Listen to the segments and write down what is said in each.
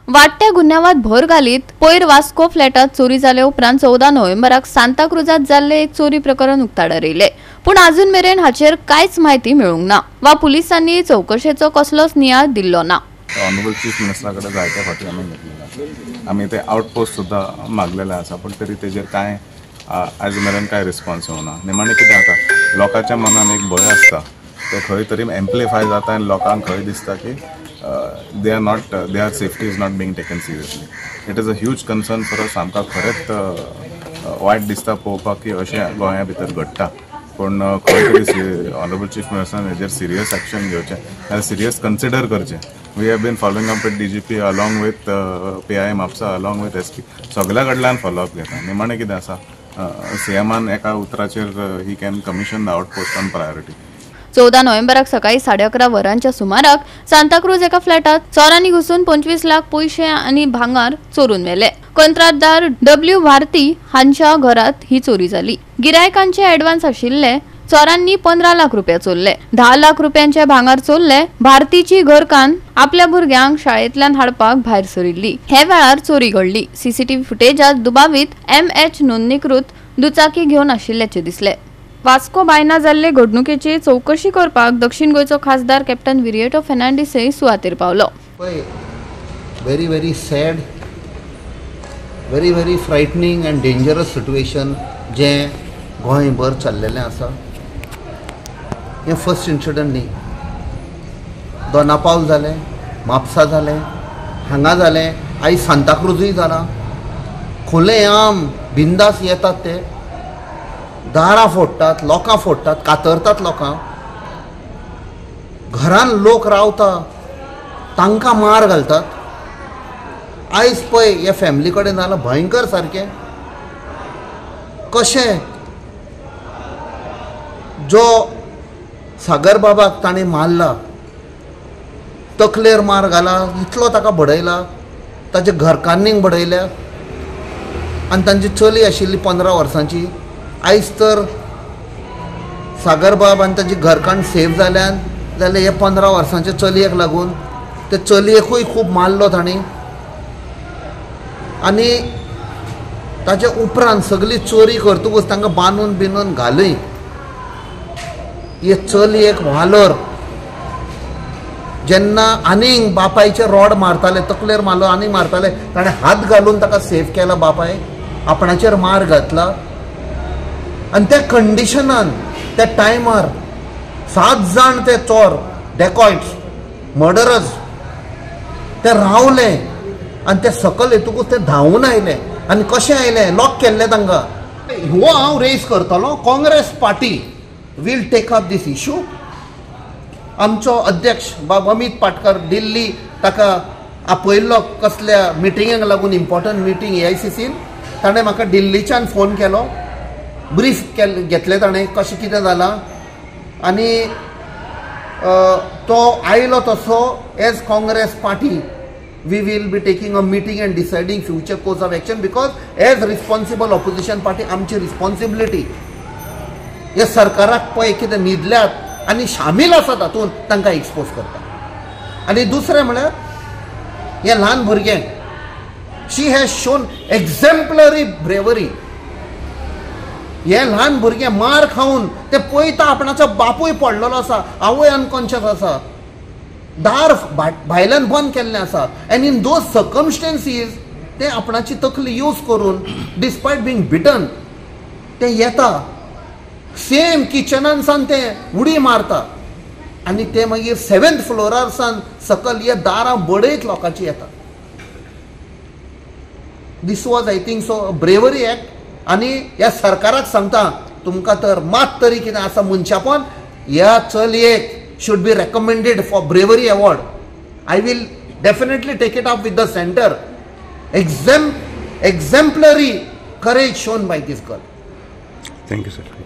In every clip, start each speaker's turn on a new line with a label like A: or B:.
A: वाडट्या गुन्यांवात भर घालीत पयर वास्को फ्लॅटात चोरी जाले उपरांत 14 नोव्हेंबराक सांताक्रुजात जाल्ले एक चोरी प्रकरण उक्ताडार येयले, पूण अजून मेरेन हाचेर कांयच म्हायती मेळूंक ना वा पुलिसांनी चौकशेचो कसलोच नियाळ दिल्लो ना।
B: ऑनरेबल चीफ मिनिस्टराकडे जायच्या फाटी आम्ही ते आउटपोस्ट सुद्धा मागलेले आसा, पण तरी तेजेर काय आज मेरेन काय रिस्पॉन्स येवना। निमाणे कितें जाता, लोकांच्या मनान एक भय आसता, तो खंय तरी एम्प्लिफाय जाता आनी लोकांक खंय दिसता की their safety is not being taken seriously. It is a huge concern for us. आमकां खरेंच वायट दिसता पळोवपाक की अशें गोंया भितर घडटा, पण खंय तरी ऑनरेबल चीफ मिनिस्टरान हेजेर सिरियस एक्शन घेवचें, सिरियस कन्सिडर करचें। We have been following up with DGP along with PI Mhapsa along with SP, सगळ्या कडल्यान फॉलोअप घेता। निमाणें कितें आसा, CMान एका उतराचेर he can commission the outpost on priority.
A: 14 नोव्हेंबराक सकाळी 11:30 वरांच्या सुमाराक सांताक्रूज एका फ्लॅटात चोरांनी घुसून 25 लाख पयशे आणि भांगार चोरून व्हेले। कंत्राटदार W भारती हांच्या घरात ही चोरी जाली। गिरायकांचे ॲडव्हान्स आशिल्ले चोरांनी 15 लाख रुपया चोरले, 10 लाख रुपयांचे भांगार चोरले। भारतीची घरकान्न आपल्या भुरग्यांक शाळेंतल्यान हाडपाक भायर सरिल्ली। हे वेळार चोरी घडली। CCTV फुटेजात दुबावीत MH नोंदणीकृत दुचाकी घेवन आशिल्ल्याचे दिसले। वास्को बायना जाल्ले घडणुकेची चौकशी करपाक दक्षिण गोयचो खासदार कॅप्टन विरिएटो फेर्नांडीसय सुवातेर पावलो।
C: Very very sad, very frightening and dangerous situation जे गोंयभर चल्लेलें आसा। हें फर्स्ट इन्सिडंट न्ही, दोनापावल जालें, म्हापसा जालें, हांगा जालें, आयज सांताक्रूजूय जाला। खुलेआम बिंदास येतात ते, दारां फोडटात, लोकां फोडटात, कातरतात लोकांक, घरान लोक रावता तांकां मार घालतात। आयज पळय ह्या फॅमिली कडेन जालां भयंकर सारकें। कशें जो सागर बाबाक ताणें मारला, तकलेर मार घाला, इतलो ताका बडयला, ताच्या घरकान्नींक बडयल्या, आनी तांची चली आशिल्ली 15 वर्सांची। आयज तर सागरबाब आनी ताची घरकान्न सेफ जाल्यान जाल्यार हे 15 वर्सांच्या चलयेक लागून, ते चलयेकूय खूब मारलो तांणी। आनी ताचे उपरांत सगळी चोरी करतकूच तांकां बांदून बिनून घालूय हे चलयेक व्हालोर जेन्ना आनीक बापायचे रॉड मारताले, तकलेर मारलो, आनीक मारताले, ताणें हात घालून ताका सेफ केला बापाय, आपणाचेर मार घातला। आनी त्या कंडिशनान त्या टायमार 7 जाण ते चोर, डेकॉयट्स, मर्डरर्स ते रावले आनी ते सकल येतकूच ते धांवून आयले। आनी कशें आयले, लॉक केल्ले तांकां। हो हांव रेज करतलो, Congress party will take up this issue. आमचो अध्यक्ष बाब अमित पाटकर दिल्ली ताका आपयल्लो कसल्या मिटिंगेक लागून, इम्पॉर्टंट मिटींग AICCन, ताणें म्हाका दिल्लीच्यान फोन केलो, ब्रीफ घेतले ताणें कशें कितें जालां। आनी तो आयलो तसो as Congress party we will be taking a meeting and deciding future course of action, because as responsible opposition party आमची रिस्पॉन्सिबिलिटी हे सरकाराक पळय कितें न्हिदल्यात आनी शामील आसा तातूंत तांकां एक्सपोज करता। आनी दुसरें म्हळ्यार हे ल्हान भुरगें, शी हॅज शोन एक्झेम्पलरी ब्रेवरी। हे ल्हान भुरगे मार खाऊन ते पळयता आपणाचो बापूय पडलेलो आसा, आवय अनकॉन्शियस आसा, दार भायल्यान बंद केल्लें आसा, एंड इन दोज सर्कमस्टेन्सीस ते आपणाची तकली यूज करून डिस्पायट बींग बिटन ते येता, सेम किचनान सावन ते उडी मारता, आनी ते मागीर 7th फ्लोरार सावन सकल हे दारां बडयत लोकांची येता। This was I think so bravery act. आनी ह्या सरकाराक सांगता, तुमकां तर मात तरी कितें आसा मनशापण, ह्या चलयेक should be recommended for bravery award. I will definitely take it up with the centre. Exemplary courage shown by this girl.
B: Thank you sir.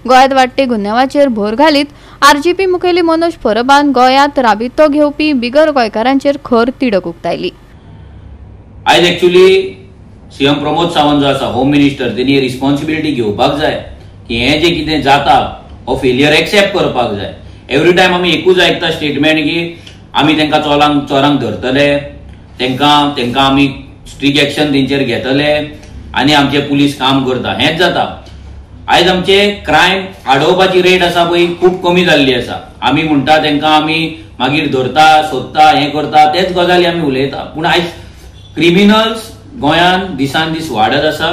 A: गोंयांत वाडटे गुन्यांवाचेर भर घालीत RGP मुखेली मनोज परबान गोंयांत राबितो घेवपी बिगर गोंयकारांचेर खर तिडक उक्तायली।
D: आयज एक्चुअली CM प्रमोद सावंत जो आसा, होम मिनिस्टर, तेणी रिस्पॉन्सिबिलिटी घेवपाक जाय की हें जे कितें जाता हो फेलियर एक्सेप्ट करपाक जाय। एवरी टायम आमी एकूच आयकता स्टेटमेंट की आमी तांकां चोरांक धरतले, तेंकां आमी स्ट्रिक्ट एक्शन तेंचेर घेतले आनी आमचे पुलीस काम करता हेच जाता. आयज आमचे क्रायम आडोवपाची रेट आसा पळय खूब कमी जाल्ली आसा. आमी म्हणटा तेंकां आमी मागीर धरता सोदता हें करता तेच गजाली आमी उलयता. पूण आयज क्रिमिनल्स गोंयान दिसान दीस वाडत आसा.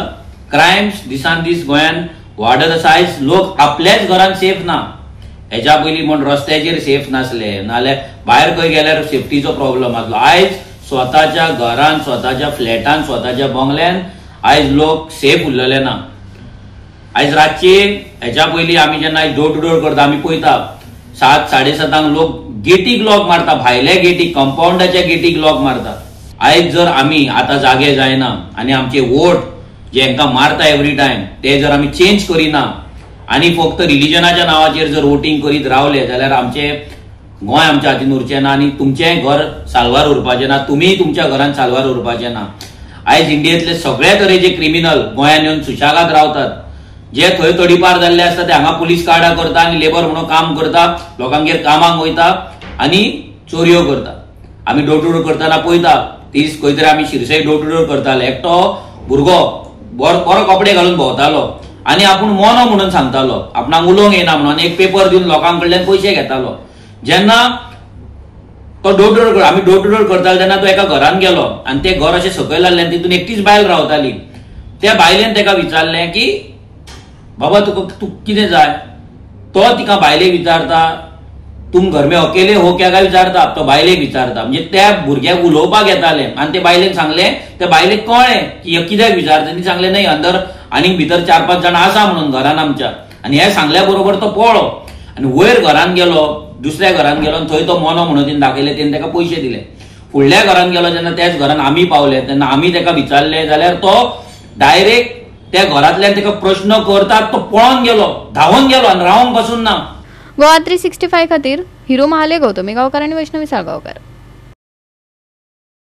D: क्रायम्स दिसान दीस गोंयान वाडत आसा. आयज लोक आपल्याच घरान सेफ ना. हेच्या पयलीं म्हण रस्त्याचेर सेफ नासले नाल्यार भायर खंय गेल्यार सेफ्टीचो प्रॉब्लम आसलो. आयज स्वताच्या घरान स्वताच्या फ्लॅटान स्वताच्या बंगल्यान आयज लोक सेफ उरलेले ना. आयज रातचे हेच्या पयलीं आमी जेन्ना डोर टू डोर करता आमी पळयता 7-7:30 लोक गेटीक लॉक मारता. भायल्या गेटीक कंपाऊंडाच्या गेटीक लॉक मारता. आयज जर आमी आतां जागे जायना आनी आमचे वोट जे हांकां मारता एवरी टायम ते जर आमी चेंज करिना आनी फक्त रिलिजनाच्या नांवाचेर जर वोटिंग करीत रावले जाल्यार आमचे गोंय आमच्या हातीन उरचें ना आनी तुमचें घर साल्वार उरपाचें ना. तुमी तुमच्या घरान साल्वार उरपाचें ना. आयज इंडियेंतले सगळ्या तरेचे क्रिमिनल गोंयान येवन सुशागाद रावतात. जे थंय तडीपार जाल्ले आसता ते हांगा पुलीस कार्डां करता आनी लेबर म्हणून काम करता. लोकांगेर कामाक वयता आनी चोरयो करता. आमी डोर टू डोर करतना पळयता तीस खंय तरी आमी शिरसय डोर टू डोर करताले. एकटो भुरगो बरो कपडे घालून भोंवतालो आनी आपूण मोनो म्हणून सांगतालो आपणाक उलोवंक येना म्हणून एक पेपर दिवन लोकां कडल्यान पयशे घेतालो. जेन्ना तो डोर टू डोर आमी डोर टू डोर करताले तेन्ना तो एका घरान गेलो आनी ते घर अशें सकयल आसलें तितून एकटीच बायल रावताली. त्या बायलेन ताका विचारलें की बाबा तुका कितें जाय. तो तिका बायलेक विचारता तुम घर में अकेले हो क्या काय विचारता. तो बायलेक विचारता. म्हणजे त्या भुरग्याक उलोवपाक येताले आनी ते बायलेक सांगलें त्या बायलेक कळ्ळें की कित्याक विचारता. ती सांगलें नाही अंदर आनी भितर 4-5 जाणां आसा म्हणून घरान आमच्या. आनी हें सांगल्या बरोबर तो पळलो आनी वयर घरान गेलो दुसऱ्या घरान गेलो आनी थंय तो मोनो म्हणून तिने दाखयले. तेणे ताका पयशे दिले. फुडल्या घरान गेलो जेन्ना त्याच घरान आमी पावले तेन्ना आमी ताका विचारले जाल्यार तो डायरेक्ट त्या घरांतल्यान ताका प्रश्न करतात तो पळोवन गेलो धांवून गेलो आनी रावंक पासून ना.
A: गोवा 365 खातीर हिरो महाले, गौतमी गांवकार आनी वैष्णवी साळगांवकार.